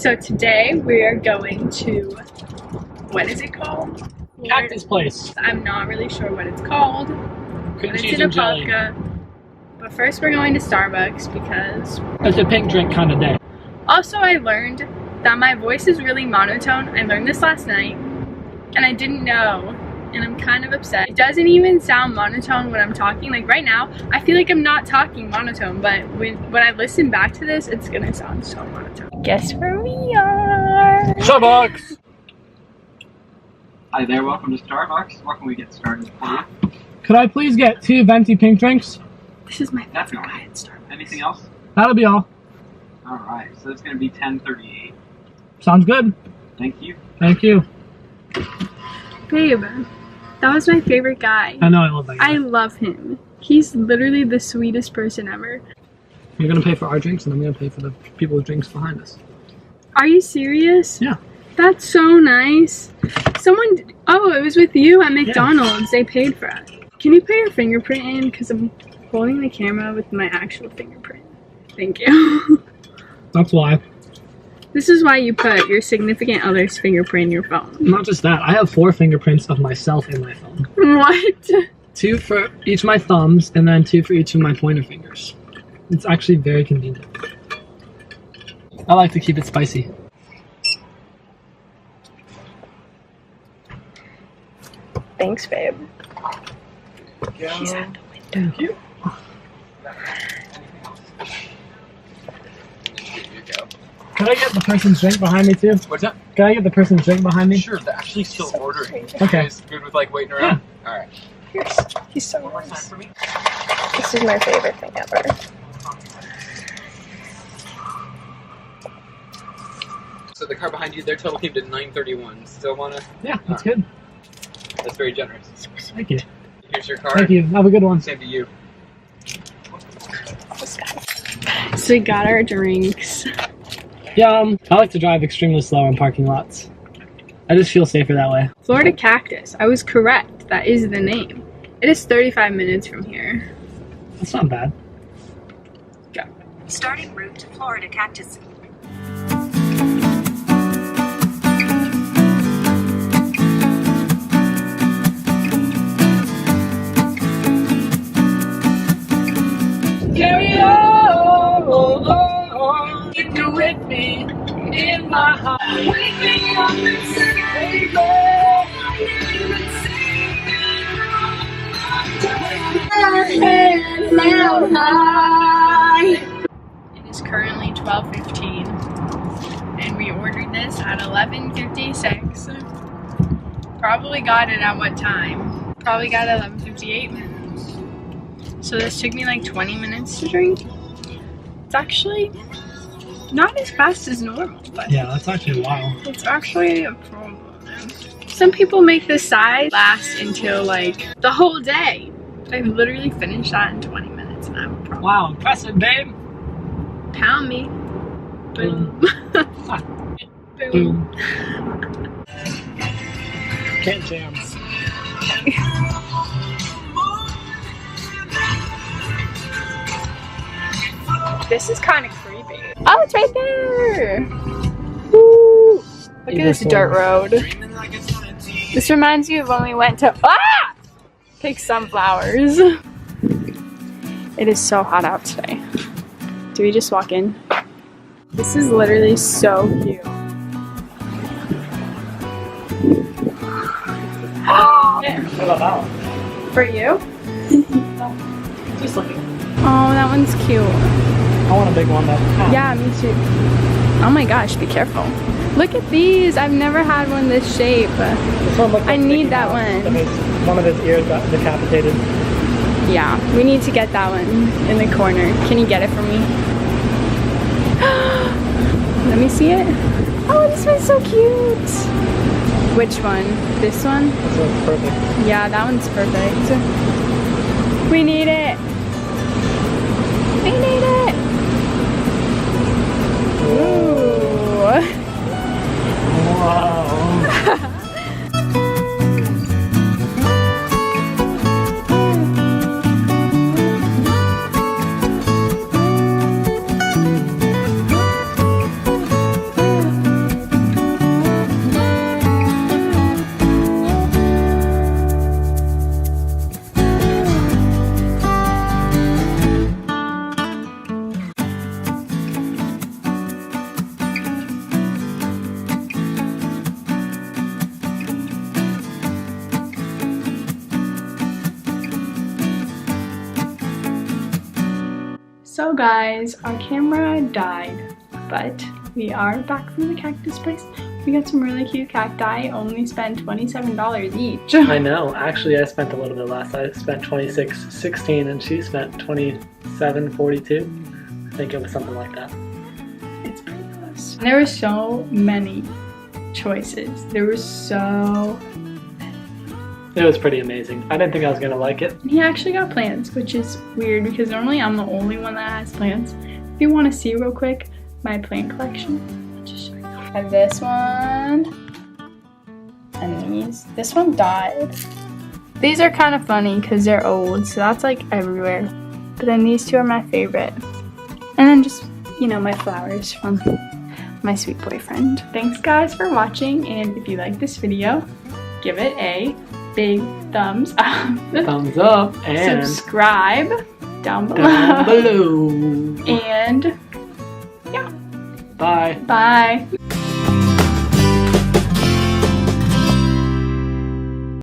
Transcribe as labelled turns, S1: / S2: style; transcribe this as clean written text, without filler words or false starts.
S1: So today we are going to, what is it called?
S2: Cactus place.
S1: I'm not really sure what it's called.
S2: Cream
S1: But it's
S2: cheese
S1: in
S2: and jelly.
S1: Apopka. But first we're going to Starbucks because...
S2: It's a pink drink kind of day.
S1: Also, I learned that my voice is really monotone. I learned this last night and I didn't know. And I'm kind of upset. It doesn't even sound monotone when I'm talking. Like right now, I feel like I'm not talking monotone, but when I listen back to this, it's gonna sound so monotone. Guess where we are?
S2: Starbucks!
S3: Hi there, welcome to Starbucks. What can we get started for you?
S2: Could I please get 2 venti pink drinks?
S1: This is my favorite
S3: Definitely.
S1: guy at Starbucks.
S3: Anything else?
S2: That'll be all.
S3: Alright, so it's going to be 10:38.
S2: Sounds good.
S3: Thank you.
S2: Thank you.
S1: Babe, that was my favorite guy.
S2: I know I love that guy.
S1: I love him. He's literally the sweetest person ever.
S2: You're gonna pay for our drinks and I'm gonna pay for the people's drinks behind us.
S1: Are you serious?
S2: Yeah.
S1: That's so nice. Someone, oh, it was with you at McDonald's. They paid for it. Can you put your fingerprint in? Because I'm holding the camera with my actual fingerprint. Thank you.
S2: That's why.
S1: This is why you put your significant other's fingerprint in your phone.
S2: Not just that, I have 4 fingerprints of myself in my phone.
S1: What?
S2: 2 for each of my thumbs and then 2 for each of my pointer fingers. It's actually very convenient. I like to keep it spicy.
S1: Thanks, babe. She's at the window.
S2: Thank you. Can I get the person's drink behind me too?
S3: What's up?
S2: Can I get the person's drink behind me?
S3: Sure, they're actually still ordering. You
S2: Okay.
S3: guys good with like waiting around? Alright.
S1: He's so
S3: One more time
S1: nice.
S3: for me.
S1: This is my favorite thing ever.
S3: So the car behind you, their total came to 931. Still wanna?
S2: Yeah, that's good.
S3: That's very generous.
S2: Thank you.
S3: Here's your car.
S2: Thank you. Have a good one.
S3: Same to you.
S1: So we got our drinks.
S2: Yeah, I like to drive extremely slow in parking lots. I just feel safer that way.
S1: Florida Cactus. I was correct. That is the name. It is 35 minutes from here.
S2: That's not bad.
S1: Go.
S4: Starting route to Florida Cactus.
S2: Carry on, keep you with me in my heart. Wake me up and say,
S1: It is currently 12:15 and we ordered this at 11:56. Probably got it at what time? Probably got it at 11:58. So this took me like 20 minutes to drink. It's actually not as fast as normal, but
S2: Yeah, that's actually wild.
S1: it's actually a problem. Some people make the size last until like the whole day. I literally finished that in 20 minutes and I have a problem.
S2: Wow, impressive, babe.
S1: Pound me. Boom.
S2: Boom. Can't jam.
S1: This is kind of creepy. Oh, it's right there. Woo. Look at this dirt road. This reminds me of when we went to pick sunflowers. It is so hot out today. Do we just walk in? This is literally so cute.
S2: What about that one?
S1: For you?
S2: Just looking.
S1: Oh, that one's cute.
S2: I want a big one though.
S1: Yeah, me too. Oh my gosh, be careful. Look at these. I've never had one this shape.
S2: This one looks
S1: I
S2: like
S1: need
S2: Mickey
S1: that
S2: Mouse,
S1: one.
S2: and one of his ears got decapitated.
S1: Yeah, we need to get that one in the corner. Can you get it for me? Let me see it. Oh, this one's so cute. Which one? This one?
S2: This one's perfect.
S1: Yeah, that one's perfect. We need it. We need it. Ooh.
S2: Wow.
S1: So guys, our camera died, but we are back from the cactus place. We got some really cute cacti. Only spent $27 each.
S2: I know. Actually, I spent a little bit less. I spent $26.16 and she spent $27.42. I think it was something like that.
S1: It's pretty close. There were so many choices. There were so...
S2: It was pretty amazing. I didn't think I was gonna like it.
S1: He actually got plants, which is weird because normally I'm the only one that has plants. If you want to see real quick my plant collection, I'll just show you. I have this one, and these. This one died. These are kind of funny because they're old, so that's like everywhere. But then these two are my favorite. And then just, you know, my flowers from my sweet boyfriend. Thanks guys for watching, and if you like this video, give it a big thumbs up.
S2: Thumbs up and
S1: subscribe down below.
S2: Down below.
S1: And yeah.
S2: Bye.
S1: Bye.